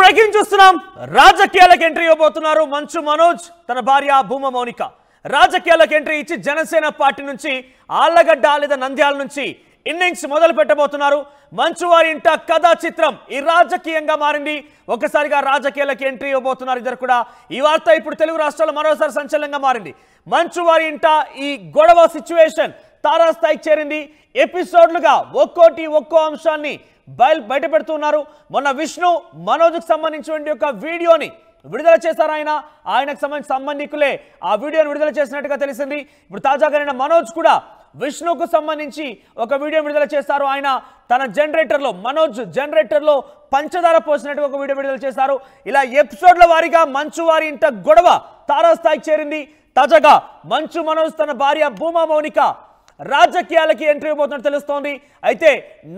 Breaking చూస్తున్నాం. రాజకీయాలకు entry ఇవ్వబోతున్నారు మంచు మనోజ్ తన భార్య భూమా మౌనిక. రాజకీయాలకు ఎంట్రీ ఇచ్చి జనసేన పార్టీ నుంచి ఆళ్లగడ్డ లేదా నంద్యాల నుంచి ఇన్నింగ్స్ మొదలు పెట్టబోతున్నారు. మంచు వారి ఇంట కథా చిత్రం ఈ రాజకీయంగా మారింది. ఒకసారిగా రాజకీయాలకు ఎంట్రీ ఇవ్వబోతున్నారు ఇద్దరు కూడా. ఈ వార్త ఇప్పుడు తెలుగు రాష్ట్రాల్లో మరోసారి సంచలనంగా మారింది. మంచు వారి ఇంట ఈ గొడవ సిచ్యువేషన్ తారాస్థాయికి చేరింది. ఎపిసోడ్లుగా ఒక్కో అంశాన్ని బయట పెడుతున్నారు. మొన్న విష్ణు మనోజ్కి సంబంధించిన ఒక వీడియోని విడుదల చేశారు. ఆయనకు సంబంధించిన సంబంధికులే ఆ వీడియోని విడుదల చేసినట్టుగా తెలిసింది. ఇప్పుడు తాజాగా మనోజ్ కూడా విష్ణుకు సంబంధించి ఒక వీడియో విడుదల చేశారు. ఆయన తన జనరేటర్లో మనోజ్ జనరేటర్లో పంచదార పోసినట్టుగా ఒక వీడియో విడుదల చేశారు. ఇలా ఎపిసోడ్ల వారీగా మంచు వారి ఇంట గొడవ తారాస్థాయికి చేరింది. తాజాగా మంచు మనోజ్ తన భార్య భూమా మౌనిక రాజకీయాలకి ఎంట్రీ ఇవ్వబోతున్నట్టు తెలుస్తోంది. అయితే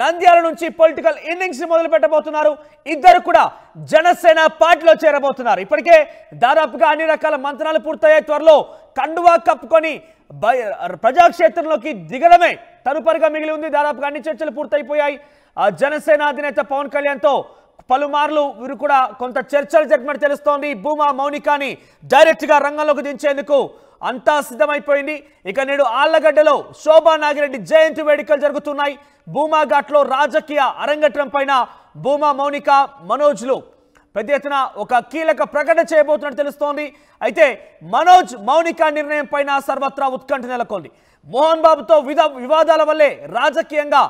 నంద్యాల నుంచి పొలిటికల్ ఇన్నింగ్స్ మొదలు పెట్టబోతున్నారు. ఇద్దరు కూడా జనసేన పార్టీలో చేరబోతున్నారు. ఇప్పటికే దాదాపుగా అన్ని రకాల మంత్రాలు పూర్తయ్యాయి. త్వరలో కండువా కప్పుకొని ప్రజాక్షేత్రంలోకి దిగడమే తదుపరిగా మిగిలి ఉంది. దాదాపుగా అన్ని చర్చలు పూర్తయిపోయాయి. జనసేన అధినేత పవన్ కళ్యాణ్తో పలుమార్లు వీరు కూడా కొంత చర్చలు జరిపినట్టు తెలుస్తోంది. భూమా మౌనికాని డైరెక్ట్గా రంగంలోకి దించేందుకు అంతా సిద్ధమైపోయింది. ఇక నేడు ఆళ్లగడ్డలో శోభా నాగిరెడ్డి జయంతి వేడుకలు జరుగుతున్నాయి. భూమా ఘాట్లో రాజకీయ అరంగేట్రం పైన భూమా మౌనిక మనోజ్లు పెద్ద ఎత్తున ఒక కీలక ప్రకటన చేయబోతున్నట్టు తెలుస్తోంది. అయితే మనోజ్ మౌనిక నిర్ణయం పైన సర్వత్రా ఉత్కంఠ నెలకొంది. మోహన్ బాబుతో వివాదాల వల్లే రాజకీయంగా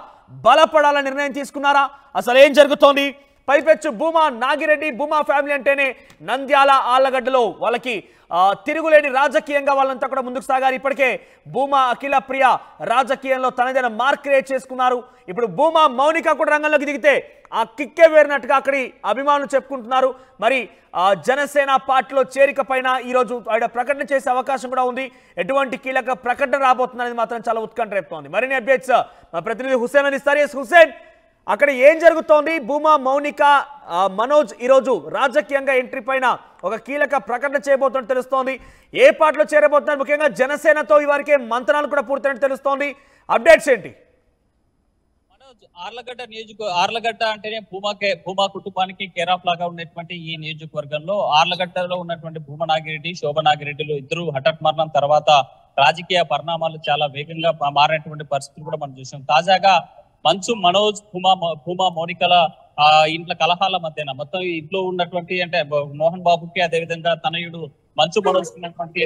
బలపడాలని నిర్ణయం తీసుకున్నారా? అసలు ఏం జరుగుతోంది? పైపెచ్చు భూమా నాగిరెడ్డి భూమా ఫ్యామిలీ అంటేనే నంద్యాల ఆళ్లగడ్డలో వాళ్ళకి తిరుగులేని రాజకీయంగా వాళ్ళంతా కూడా ముందుకు సాగారు. ఇప్పటికే భూమా అఖిల ప్రియ రాజకీయంలో తనదైన మార్క్ క్రియేట్ చేసుకున్నారు. ఇప్పుడు భూమా మౌనిక కూడా రంగంలోకి దిగితే ఆ కిక్కే వేరినట్టుగా అక్కడి అభిమానులు చెప్పుకుంటున్నారు. మరి జనసేన పార్టీలో చేరిక పైన ఈరోజు ఆయన ప్రకటన చేసే అవకాశం కూడా ఉంది. ఎటువంటి కీలక ప్రకటన రాబోతుందనేది మాత్రం చాలా ఉత్కంఠ రేపుతోంది. మరిన్ని అప్డేట్స్ మా ప్రతినిధి హుసేన్ అందిస్తారు. హుసేన్, అక్కడ ఏం జరుగుతోంది? భూమా మౌనిక మనోజ్ ఈరోజు రాజకీయంగా ఎంట్రీ పైన ఒక కీలక ప్రకటన చేయబోతున్నట్టు తెలుస్తోంది. ఏ పార్టీలో చేరబోతున్నారు? ముఖ్యంగా జనసేనతో ఇవరకే మంత్రాలు కూడా పూర్తయినట్టు తెలుస్తోంది. అప్డేట్స్ ఏంటి? మనోజ్ ఆర్లగడ్డ అంటేనే భూమా కుటుంబానికి కేర్ ఆఫ్ లాగా ఉన్నటువంటి ఈ నియోజకవర్గంలో ఆర్లగడ్డలో ఉన్నటువంటి భూమా నాగిరెడ్డి శోభా నాగిరెడ్డిలు ఇద్దరు హఠాత్ మరణం తర్వాత రాజకీయ పరిణామాలు చాలా వేగంగా మారినటువంటి పరిస్థితులు కూడా మనం చూసాం. తాజాగా మంచు మనోజ్ భూమా మౌనికల ఇంట్లో కలహాల మధ్యన మొత్తం ఇంట్లో ఉన్నటువంటి అంటే మోహన్ బాబుకి అదేవిధంగా తనయుడు మంచు మనోజ్ ఉన్నటువంటి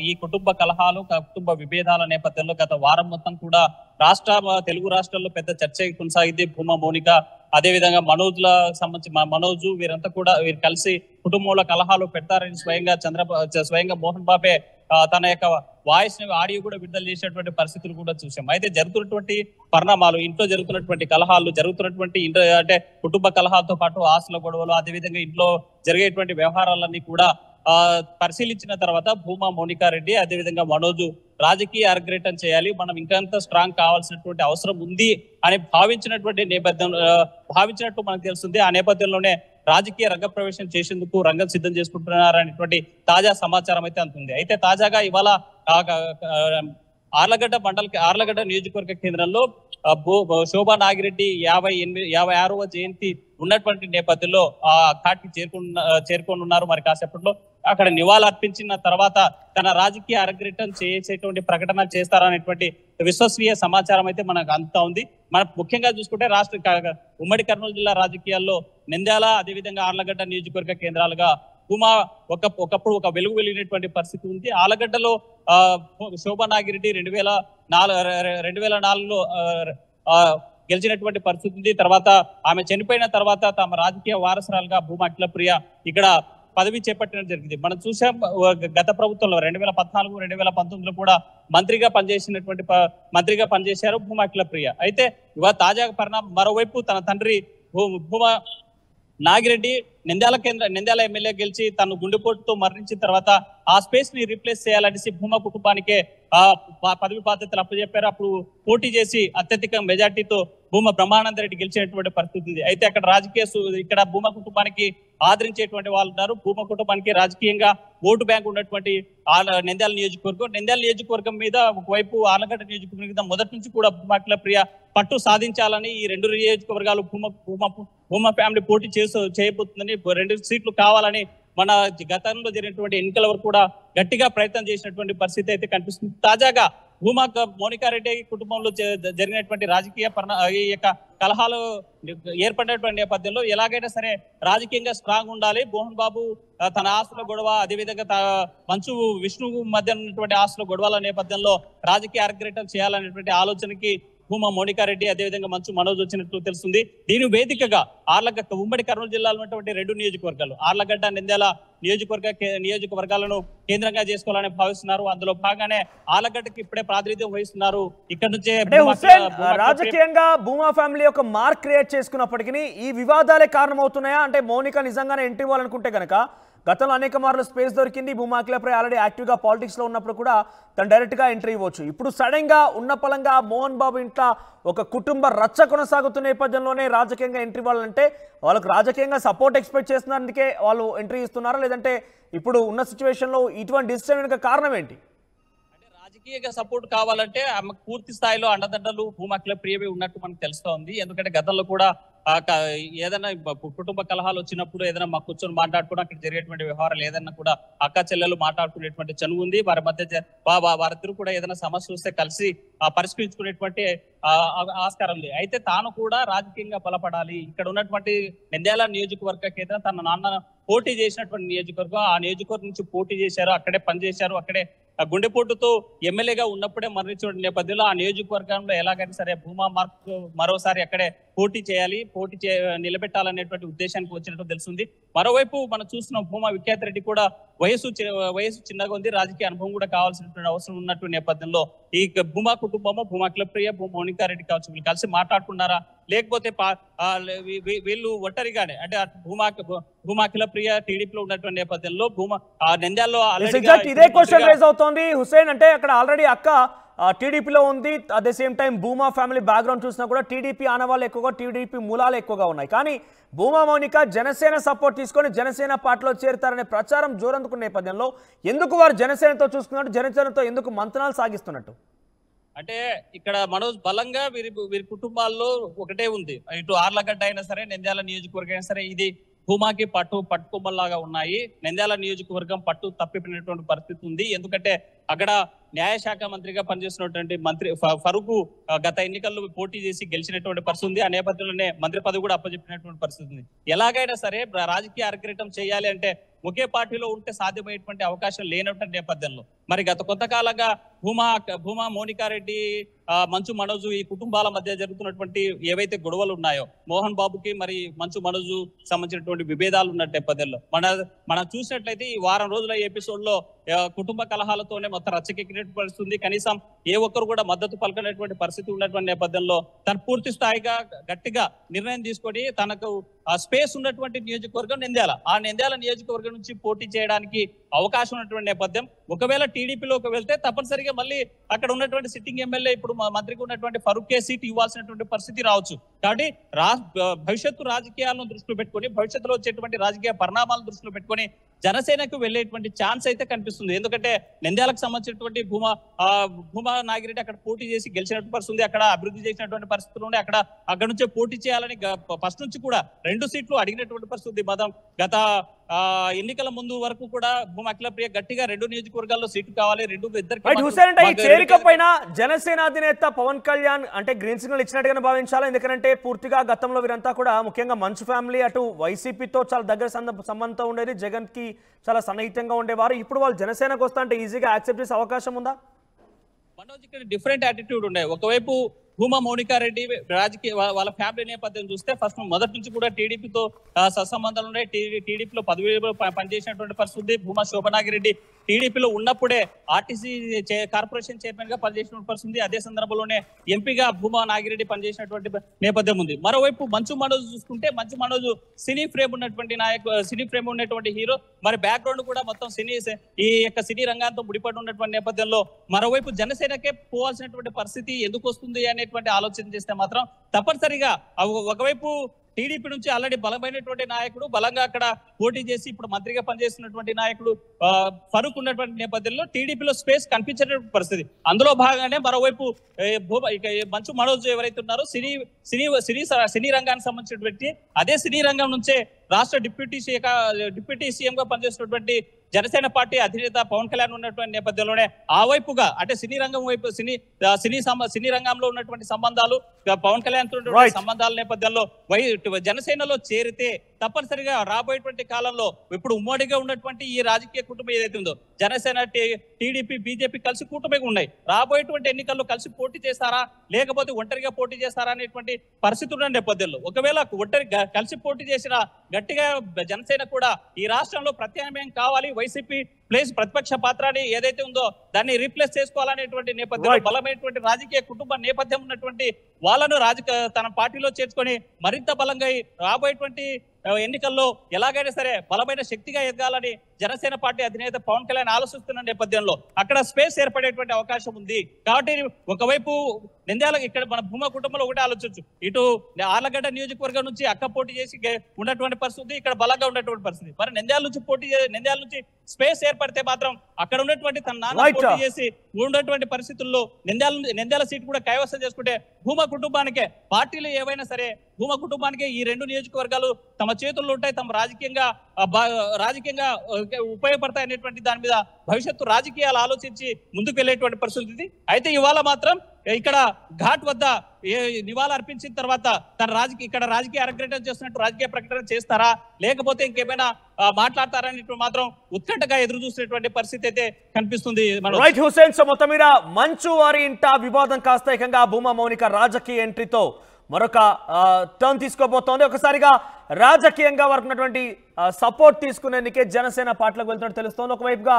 ఈ కుటుంబ కలహాలు కుటుంబ విభేదాల నేపథ్యంలో గత వారం మొత్తం కూడా తెలుగు రాష్ట్రాల్లో పెద్ద చర్చ కొనసాగింది. భూమా మౌనిక అదేవిధంగా మనోజ్ల సంబంధించి మనోజు వీరంతా కూడా వీరు కలిసి కుటుంబంలో కలహాలు పెడతారని స్వయంగా మోహన్ బాబే తన యొక్క వాయిస్ ఆడియో కూడా విడుదల చేసినటువంటి పరిస్థితులు కూడా చూసాం. అయితే జరుగుతున్నటువంటి పరిణామాలు ఇంట్లో జరుగుతున్నటువంటి కలహాలు జరుగుతున్నటువంటి అంటే కుటుంబ కలహాలతో పాటు ఆస్తుల గొడవలు అదేవిధంగా ఇంట్లో జరిగేటువంటి వ్యవహారాలన్నీ కూడా పరిశీలించిన తర్వాత భూమా మౌనిక రెడ్డి అదేవిధంగా మనోజు రాజకీయ అరంగేట్రం చేయాలి, మనం ఇంకంత స్ట్రాంగ్ కావాల్సినటువంటి అవసరం ఉంది అని భావించినట్టు మనకు తెలుస్తుంది. ఆ నేపథ్యంలోనే రాజకీయ రంగ ప్రవేశం చేసేందుకు రంగం సిద్ధం చేసుకుంటున్నారనేటువంటి తాజా సమాచారం అయితే అందుతుంది. అయితే తాజాగా ఇవాళ ఆర్లగడ్డ నియోజకవర్గ కేంద్రంలో శోభా నాగిరెడ్డి 56వ జయంతి ఉన్నటువంటి నేపథ్యంలో ఆ ఘాట్కి చేరుకోనున్నారు. మరి కాసేపట్లో అక్కడ నివాళులర్పించిన తర్వాత తన రాజకీయ అరంగేట్రం చేసేటువంటి ప్రకటన చేస్తారనేటువంటి విశ్వసనీయ సమాచారం అయితే మనకు అంతా ఉంది. మనం ముఖ్యంగా చూసుకుంటే ఉమ్మడి కర్నూలు జిల్లా రాజకీయాల్లో నంద్యాల అదేవిధంగా ఆర్లగడ్డ నియోజకవర్గ కేంద్రాలుగా భూమా ఒకప్పుడు ఒక వెలుగు వెలిగినటువంటి పరిస్థితి ఉంది. ఆలగడ్డలో శోభా నాగిరెడ్డి 2004లో గెలిచినటువంటి పరిస్థితి ఉంది. తర్వాత ఆమె చనిపోయిన తర్వాత తమ రాజకీయ వారసురాలుగా భూమా అఖిల ప్రియ ఇక్కడ పదవి చేపట్టడం జరిగింది. మనం చూసాం గత ప్రభుత్వంలో 2014, 2019లో కూడా మంత్రిగా పనిచేశారు భూమా అఖిల ప్రియ. అయితే ఇవాళ తాజాగా పరిణామం మరోవైపు తన తండ్రి భూమా నాగిరెడ్డి నంద్యాల ఎమ్మెల్యే గెలిచి తను గుండెపోటుతో మరణించిన తర్వాత ఆ స్పేస్ ని రీప్లేస్ చేయాలనేసి భూమా కుటుంబానికే పదవి బాధ్యతలు అప్పచెప్పారు. అప్పుడు పోటీ చేసి అత్యధిక మెజార్టీతో భూమా బ్రహ్మానంద రెడ్డి గెలిచినటువంటి పరిస్థితి ఉంది. అయితే అక్కడ ఇక్కడ భూమా కుటుంబానికి ఆదరించేటువంటి వాళ్ళు ఉన్నారు. భూమా కుటుంబానికి రాజకీయంగా ఓటు బ్యాంక్ ఉన్నటువంటి నంద్యాల నియోజకవర్గం మీద ఒకవైపు ఆర్లగడ్డ నియోజకవర్గం మీద మొదటి నుంచి కూడా భూమా ప్రియ పట్టు సాధించాలని ఈ రెండు నియోజకవర్గాలు భూమా ఫ్యామిలీ పోటీ చేయబోతుందని 2 సీట్లు కావాలని మన గతంలో జరిగినటువంటి ఎన్నికల వరకు కూడా గట్టిగా ప్రయత్నం చేసినటువంటి పరిస్థితి అయితే కనిపిస్తుంది. తాజాగా భూమా మోనికారెడ్డి కుటుంబంలో జరిగినటువంటి రాజకీయ ఈ యొక్క కలహాలు ఏర్పడినటువంటి నేపథ్యంలో ఎలాగైనా సరే రాజకీయంగా స్ట్రాంగ్ ఉండాలి. మోహన్ బాబు తన ఆస్తుల గొడవ, అదేవిధంగా మంచు విష్ణు మధ్య ఉన్నటువంటి ఆస్తుల గొడవల నేపథ్యంలో రాజకీయ అరగ్రేటం చేయాలనేటువంటి ఆలోచనకి భూమా మోనికారెడ్డి అదేవిధంగా మంచు మనోజ్ వచ్చినట్లు తెలుస్తుంది. దీని వేదికగా ఉమ్మడి కర్నూలు జిల్లాలో ఉన్నటువంటి 2 నియోజకవర్గాలు ఆర్లగడ్డ నంద్యాల నియోజకవర్గాలను కేంద్రంగా చేసుకోవాలని భావిస్తున్నారు. అందులో భాగంగానే ఆర్లగడ్డకి ఇప్పుడే ప్రాతినిధ్యం వహిస్తున్నారు. ఇక్కడ నుంచే రాజకీయంగా భూమా ఫ్యామిలీ ఒక మార్క్ క్రియేట్ చేసుకున్నప్పటికీ ఈ వివాదాలే కారణమవుతున్నాయా? అంటే మౌనిక నిజంగానే ఎంట్రీ ఇవ్వాలనుకుంటే కనుక గతంలో అనేక మార్లు స్పేస్ దొరికింది. భూమా అఖిలప్రియ ఆల్రెడీ యాక్టివ్గా పాలిటిక్స్లో ఉన్నప్పుడు కూడా తను డైరెక్ట్గా ఎంట్రీ ఇవ్వచ్చు. ఇప్పుడు సడన్గా ఉన్న పలంగా మోహన్ బాబు ఇంట్లో ఒక కుటుంబ రచ్చ కొనసాగుతున్న నేపథ్యంలోనే రాజకీయంగా ఎంట్రీ ఇవ్వాలంటే వాళ్ళకు రాజకీయంగా సపోర్ట్ ఎక్స్పెక్ట్ చేస్తున్నందుకే వాళ్ళు ఎంట్రీ ఇస్తున్నారా, లేదంటే ఇప్పుడు ఉన్న సిచ్యువేషన్లో ఇటువంటి డిసిషన్ వెనుక కారణం ఏంటి? రాజకీయంగా సపోర్ట్ కావాలంటే ఆమె పూర్తి స్థాయిలో అండదండలు భూమా అఖిలప్రియవి ఉన్నట్టు మనకు తెలుస్తోంది. ఎందుకంటే గతంలో కూడా ఏదైనా కుటుంబ కలహాలు వచ్చినప్పుడు ఏదైనా మా కూర్చొని మాట్లాడుకుని అక్కడ జరిగేటువంటి వ్యవహారాలు ఏదైనా కూడా అక్క చెల్లెలు మాట్లాడుకునేటువంటి చనువు ఉంది. వారి మధ్య వారిద్దరూ కూడా ఏదైనా సమస్య వస్తే కలిసి పరిష్కరించుకునేటువంటి ఆస్కారం ఉంది. అయితే తాను కూడా రాజకీయంగా బలపడాలి. ఇక్కడ ఉన్నటువంటి నంద్యాల నియోజకవర్గ కేంద్రం తన నాన్న పోటీ చేసినటువంటి నియోజకవర్గం, ఆ నియోజకవర్గం నుంచి పోటీ చేశారు, అక్కడే పనిచేశారు, అక్కడే గుండెపోటుతో ఎమ్మెల్యేగా ఉన్నప్పుడే మరణించిన నేపథ్యంలో ఆ నియోజకవర్గంలో ఎలాగైనా సరే భూమా మార్క్ మరోసారి అక్కడే పోటీ చేయాలి, నిలబెట్టాలనేటువంటి ఉద్దేశానికి వచ్చినట్టు తెలుస్తుంది. మరోవైపు మనం చూస్తున్నాం భూమా విఖ్యాత్ రెడ్డి కూడా వయసు చిన్నగా ఉంది, రాజకీయ అనుభవం కూడా కావాల్సినటువంటి అవసరం ఉన్నటువంటి నేపథ్యంలో ఈ భూమా కుటుంబము భూమా అఖిలప్రియ మోనికారెడ్డి కావచ్చు వీళ్ళు కలిసి మాట్లాడుకున్నారా, లేకపోతే వీళ్ళు ఒంటరిగానే అంటే భూమా అఖిలప్రియ టీడీపీలో ఉన్నటువంటి నేపథ్యంలో నంద్యాలలో ఇదే క్వశ్చన్ రైజ్ అవుతోంది హుసేన్. అంటే అక్కడ ఆల్రెడీ అక్క టీడీపీలో ఉంది, at the same time Bhuma family background చూసినా కూడా టీడీపీ ఆనవాళ్ళు ఎక్కువగా, టీడీపీ మూలాలు ఎక్కువగా ఉన్నాయి. కానీ భూమా మౌనిక జనసేన సపోర్ట్ తీసుకొని జనసేన పార్టీలో చేరుతారనే ప్రచారం జోరందుకున్న నేపథ్యంలో ఎందుకు వారు జనసేనతో చూసుకున్నట్టు, జనసేనతో ఎందుకు మంతనాలు సాగిస్తున్నట్టు? అంటే ఇక్కడ మనోజ్ బలంగా వీరి కుటుంబాల్లో ఒకటే ఉంది. ఇటు ఆర్లగడ్డ అయినా సరే నంద్యాల నియోజకవర్గం అయినా సరే ఇది భూమాకి పట్టుకొమ్మల్లాగా ఉన్నాయి. నంద్యాల నియోజకవర్గం పట్టు తప్పిపోయినటువంటి పరిస్థితి ఉంది. ఎందుకంటే అక్కడ న్యాయశాఖ మంత్రిగా పనిచేసినటువంటి మంత్రి ఫరూక్ గత ఎన్నికల్లో పోటీ చేసి గెలిచినటువంటి పరిస్థితి ఉంది. ఆ నేపథ్యంలోనే మంత్రి పదవి కూడా అప్పచెప్పినటువంటి పరిస్థితి ఉంది. ఎలాగైనా సరే రాజకీయ అరగ్రేటం చేయాలి అంటే ఒకే పార్టీలో ఉంటే సాధ్యమయ్యేటువంటి అవకాశం లేనటువంటి నేపథ్యంలో మరి గత కొంతకాలంగా భూమా మోనికారెడ్డి మంచు మనోజ్ ఈ కుటుంబాల మధ్య జరుగుతున్నటువంటి ఏవైతే గొడవలు ఉన్నాయో మోహన్ బాబుకి మరి మంచు మనోజ్ సంబంధించినటువంటి విభేదాలు ఉన్న నేపథ్యంలో మనం చూసినట్లయితే ఈ వారం రోజుల ఎపిసోడ్ లో కుటుంబ కలహాలతోనే మొత్తం రచ్చకెక్కినట్టు పరిస్థితుంది. కనీసం ఏ ఒక్కరు కూడా మద్దతు పలకనటువంటి పరిస్థితి ఉన్నటువంటి నేపథ్యంలో తను పూర్తి స్థాయిగా గట్టిగా నిర్ణయం తీసుకొని తనకు స్పేస్ ఉన్నటువంటి నియోజకవర్గం ఆ నంద్యాల నియోజకవర్గం నుంచి పోటీ చేయడానికి అవకాశం ఉన్నటువంటి నేపథ్యం. ఒకవేళ టీడీపీలోకి వెళ్తే తప్పనిసరిగా మళ్ళీ అక్కడ ఉన్నటువంటి సిట్టింగ్ ఎమ్మెల్యే ఇప్పుడు మంత్రికి ఉన్నటువంటి ఫరూకే సీట్ ఇవ్వాల్సినటువంటి పరిస్థితి రావచ్చు. కాబట్టి భవిష్యత్తు రాజకీయాలను దృష్టిలో పెట్టుకొని భవిష్యత్తులో వచ్చేటువంటి రాజకీయ పరిణామాలను దృష్టిలో పెట్టుకొని జనసేనకు వెళ్లేటువంటి ఛాన్స్ అయితే కనిపిస్తుంది. ఎందుకంటే నంద్యాలకు సంబంధించినటువంటి భూమా నాగిరెడ్డి అక్కడ పోటీ చేసి గెలిచినటువంటి పరిస్థితి, అక్కడ అభివృద్ధి చేసినటువంటి పరిస్థితులు ఉండే అక్కడ నుంచే పోటీ చేయాలని ఫస్ట్ నుంచి కూడా 2 సీట్లు అడిగినటువంటి పరిస్థితి. గత ఎన్నికల ముందు వరకు కూడా భూమా అఖిలప్రియ గట్టిగా 2 నియోజకవర్గాల్లో సీటు కావాలి, చేరికపోయినా జనసేన అధినేత పవన్ కళ్యాణ్ అంటే గ్రీన్ సిగ్నల్ ఇచ్చినట్టుగానే భావించాలి. ఎందుకంటే పూర్తిగా గతంలో వీరంతా కూడా ముఖ్యంగా మంచు ఫ్యామిలీ అటు వైసీపీతో చాలా దగ్గర సంబంధం ఉండేది, జగన్ కి చాలా సన్నిహితంగా ఉండేవారు. ఇప్పుడు వాళ్ళు జనసేనకు వస్తా అంటే ఈజీగా యాక్సెప్ట్ చేసే అవకాశం ఉందా? మనోజ్ ఇక్కడ డిఫరెంట్ యాటిట్యూడ్ ఉండే. ఒకవైపు భూమా మోనికారెడ్డి రాజకీయ వాళ్ళ ఫ్యామిలీ నేపథ్యం చూస్తే ఫస్ట్ మొదటి నుంచి కూడా టీడీపీతో సత్సంబంధాలు ఉన్నాయి. టీడీపీలో పదవిలో పనిచేసినటువంటి పరిస్థితి. భూమా శోభనాగిరెడ్డి టీడీపీలో ఉన్నప్పుడే ఆర్టీసీ కార్పొరేషన్ చైర్మన్ గా పనిచేసినటువంటి పరిస్థితి. అదే సందర్భంలోనే ఎంపీగా భూమా నాగిరెడ్డి పనిచేసినటువంటి నేపథ్యం ఉంది. మరోవైపు మంచు మనోజ్ చూసుకుంటే మంచు మనోజ్ సినీ ఫ్రేమ్ ఉన్నటువంటి హీరో, మరి బ్యాక్గ్రౌండ్ కూడా మొత్తం సినీ రంగంతో ముడిపడి ఉన్నటువంటి నేపథ్యంలో మరోవైపు జనసేనకే పోవాల్సినటువంటి పరిస్థితి ఎందుకు వస్తుంది అనేటువంటి ఆలోచన చేస్తే మాత్రం తప్పనిసరిగా ఒకవైపు టీడీపీ నుంచి ఆల్రెడీ బలమైనటువంటి నాయకుడు, బలంగా అక్కడ పోటీ చేసి ఇప్పుడు మంత్రిగా పనిచేస్తున్నటువంటి నాయకుడు ఫరూక్ ఉన్నటువంటి నేపథ్యంలో టీడీపీలో స్పేస్ కనిపించేటువంటి పరిస్థితి. అందులో భాగంగానే మరోవైపు మంచు మనోజ్ ఎవరైతే ఉన్నారో సినీ రంగానికి సంబంధించిన వ్యక్తి, అదే సినీ రంగం నుంచే రాష్ట్ర డిప్యూటీ సీఎం గా పనిచేస్తున్నటువంటి జనసేన పార్టీ అధినేత పవన్ కళ్యాణ్ ఉన్నటువంటి నేపథ్యంలోనే ఆ వైపుగా అంటే సినీ రంగం వైపు సినీ రంగంలో ఉన్నటువంటి సంబంధాలు, పవన్ కళ్యాణ్ తో సంబంధాల నేపథ్యంలో జనసేనలో చేరితే తప్పనిసరిగా రాబోయేటువంటి కాలంలో ఇప్పుడు ఉమ్మడిగా ఉన్నటువంటి ఈ రాజకీయ కుటుంబం ఏదైతే ఉందో జనసేన, టీడీపీ, బీజేపీ కలిసి కూటమిగా ఉన్నాయి. రాబోయేటువంటి ఎన్నికల్లో కలిసి పోటీ చేస్తారా లేకపోతే ఒంటరిగా పోటీ చేస్తారా అనేటువంటి పరిస్థితి ఉన్న నేపథ్యంలో ఒకవేళ కలిసి పోటీ చేసిన గట్టిగా జనసేన కూడా ఈ రాష్ట్రంలో ప్రత్యామ్నాయం కావాలి, వైసీపీ ప్లేస్ ప్రతిపక్ష పాత్రని ఏదైతే ఉందో దాన్ని రీప్లేస్ చేసుకోవాలనేటువంటి నేపథ్యంలో బలమైనటువంటి రాజకీయ కుటుంబ నేపథ్యం ఉన్నటువంటి వాళ్ళను తన పార్టీలో చేర్చుకొని మరింత బలంగా రాబోయేటువంటి ఎన్నికల్లో ఎలాగైనా సరే బలమైన శక్తిగా ఎదగాలని జనసేన పార్టీ అధినేత పవన్ కళ్యాణ్ ఆలోచిస్తున్న నేపథ్యంలో అక్కడ స్పేస్ ఏర్పడేటువంటి అవకాశం ఉంది. కాబట్టి ఒకవైపు నంద్యాల ఇక్కడ మన భూమా కుటుంబంలో ఒకటే ఆలోచించు, ఇటు ఆర్లగడ్డ నియోజకవర్గం నుంచి అక్క పోటీ చేసి ఉన్నటువంటి పరిస్థితి, ఇక్కడ బలంగా ఉన్నటువంటి పరిస్థితి. మరి నంద్యాల నుంచి స్పేస్ ఏర్పడితే మాత్రం అక్కడ ఉన్నటువంటి తన నాన్న పోటీ చేసి ఉన్నటువంటి పరిస్థితుల్లో నంద్యాల సీట్ కూడా కైవసం చేసుకుంటే భూమా కుటుంబానికే, పార్టీలు ఏవైనా సరే భూమా కుటుంబానికి ఈ రెండు నియోజకవర్గాలు తమ చేతుల్లో ఉంటాయి, తమ రాజకీయంగా ఉపయోగపడతాయి అనేటువంటి దాని మీద భవిష్యత్తు రాజకీయాలు ఆలోచించి ముందుకు వెళ్ళేటువంటి పరిస్థితి. అయితే ఇవాళ మాత్రం ఇక్కడ ఘాట్ వద్ద నివాళులు అర్పించిన తర్వాత ఇక్కడ రాజకీయ అరంగేట్రం చేస్తున్నట్టు రాజకీయ ప్రకటన చేస్తారా లేకపోతే ఇంకేమైనా మాట్లాడతారా అనేటువంటి మాత్రం ఉత్కంఠగా ఎదురు చూసినటువంటి పరిస్థితి అయితే కనిపిస్తుంది. రైట్ హుసేన్, సో మొత్తం మీద మంచు వారి ఇంట వివాదం కాస్త ఏకంగా భూమా మౌనిక రాజకీయ ఎంట్రీతో మరొక టర్న్ తీసుకోబోతోంది. ఒకసారిగా రాజకీయంగా వారికి ఉన్నటువంటి సపోర్ట్ తీసుకునేందుకే జనసేన పార్టీలోకి వెళ్తున్నట్టు తెలుస్తోంది. ఒకవైపుగా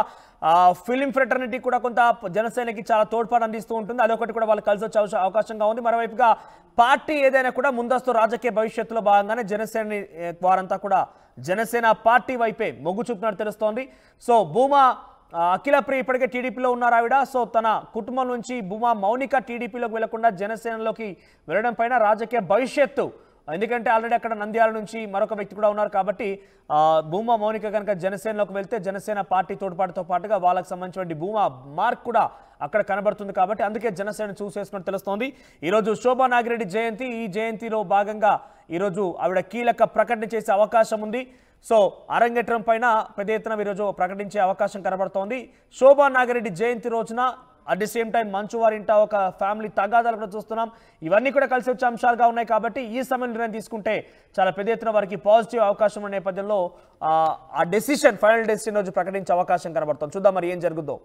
ఫిలిం ఫ్రెటర్నిటీ కూడా కొంత జనసేనకి చాలా తోడ్పాటు అందిస్తూ ఉంటుంది, అదొకటి కూడా వాళ్ళు కలిసి వచ్చే అవకాశంగా ఉంది. మరోవైపుగా పార్టీ ఏదైనా కూడా ముందస్తు రాజకీయ భవిష్యత్తులో భాగంగానే జనసేన వారంతా కూడా జనసేన పార్టీ వైపే మొగ్గు చూపుతున్నట్టు తెలుస్తోంది. సో భూమా అఖిలప్రియ ఇప్పటికే టీడీపీలో ఉన్నారు ఆవిడ. సో తన కుటుంబం నుంచి భూమా మౌనిక టీడీపీలోకి వెళ్లకుండా జనసేనలోకి వెళ్ళడం పైన రాజకీయ భవిష్యత్తు, ఎందుకంటే ఆల్రెడీ అక్కడ నంద్యాల నుంచి మరొక వ్యక్తి కూడా ఉన్నారు కాబట్టి భూమా మౌనిక కనుక జనసేనలోకి వెళ్తే జనసేన పార్టీ తోడ్పాటుతో పాటుగా వాళ్ళకి సంబంధించిన భూమా మార్క్ కూడా అక్కడ కనబడుతుంది కాబట్టి అందుకే జనసేన చూసేసినట్టు తెలుస్తోంది. ఈరోజు శోభా నాగిరెడ్డి జయంతి, ఈ జయంతిలో భాగంగా ఈరోజు ఆవిడ కీలక ప్రకటన చేసే అవకాశం ఉంది. సో అరంగేట్రం పైన పెద్ద ఎత్తున ఈరోజు ప్రకటించే అవకాశం కనబడుతోంది. శోభా నాగిరెడ్డి జయంతి రోజున అట్ ది సేమ్ టైం మంచు వారింట ఒక ఫ్యామిలీ తగాదాలు కూడా చూస్తున్నాం. ఇవన్నీ కూడా కలిసి వచ్చే అంశాలుగా ఉన్నాయి కాబట్టి ఈ సమయం నిర్ణయం తీసుకుంటే చాలా పెద్ద ఎత్తున వారికి పాజిటివ్ అవకాశం ఉన్న నేపథ్యంలో ఆ డెసిషన్, ఫైనల్ డెసిషన్ రోజు ప్రకటించే అవకాశం కనబడుతుంది. చూద్దాం మరి ఏం జరుగుతుందో.